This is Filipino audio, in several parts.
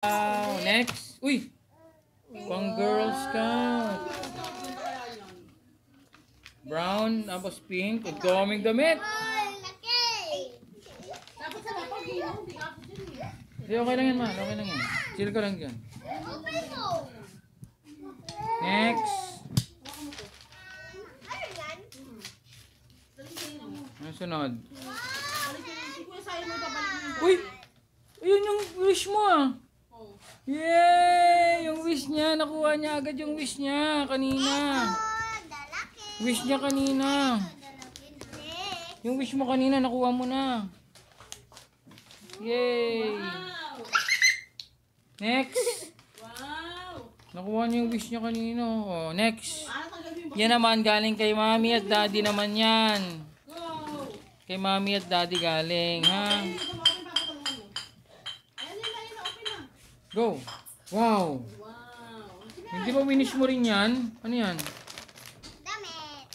Next. Uy! Pang Girl Scout. Brown, tapos pink. Ang daming damit. Hindi, okay lang yan, ma. Okay lang yan. Chill ka lang dyan. Next. Ano sunod? Uy! Ayun yung wish mo ah. Yay! Yung wish niya. Nakuha niya agad yung wish niya kanina. Wish niya kanina. Yung wish mo kanina, nakuha mo na. Yay! Next. Nakuha niya yung wish niya kanina. Oh, next. Yan naman galing kay mami at daddy naman yan. Kay mami at daddy galing, ha? Go. Wow. Hindi ba finish mo rin yan? Ano yan? Damit.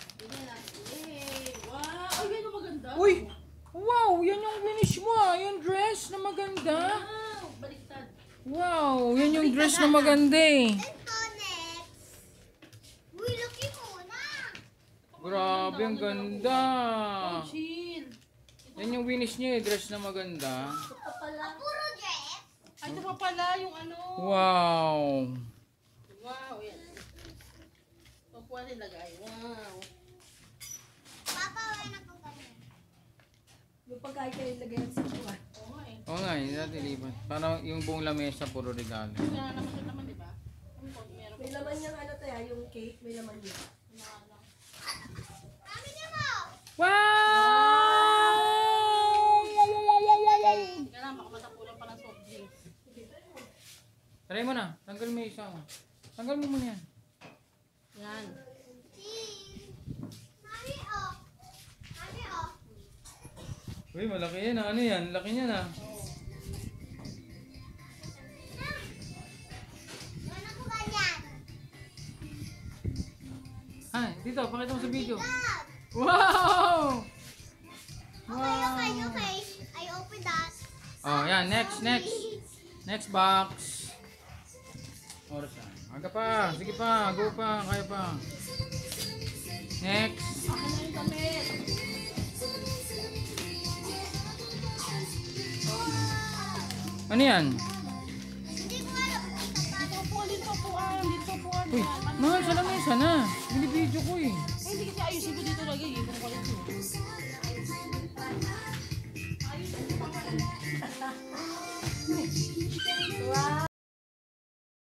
Wow! Ay, yan ang maganda. Uy! Wow! Yan yung finish mo ah. Yung dress na maganda. Wow! Baliktad. Wow! Yan yung dress na maganda eh. Ito next. Uy, looky muna. Grabe, ang ganda. Chill. Yan yung finish niya eh. Dress na maganda. Ito pa pala. Puro dress. Ay, ito pa pala yung ano. Wow! Wow, yan. Ito po nilagay. Wow. Papa, wala na kong ganun. Yung pagkain kayo ilagay sa buwan. Oo nga eh. Oo nga eh. Dati lipat. Parang yung buong lamesa puro regalo. Kaya naman ito naman, di ba? Meron May laman yung ano tayo, yung cake, may laman yun. Kami niya mo. Wow! Kaya lang, baka matapulan pa ng soft drinks. Try mo na. Tanggal mo yung isa. Tanggal mo muna yan. Yan. Cheese. Mami, oh. Mami, oh. Uy, malaki yan. Ano yan? Laki niyan ah. Wala ko ganyan. Ah, dito. Pakita mo sa video. Stop. Wow! Okay, okay. I open that. Oh, yan. Next. Next box. Oras na. Aga pa. Sige pa. Go pa. Kaya pa. Next. Akin na yung damit. Ano yan? Hindi ko alam. Dito po, dito po. Dito po. Uy, mahal sa lamesa na. Binibidyo ko eh. Hindi kasi ayusin ko dito lagi. Dito ko ulit.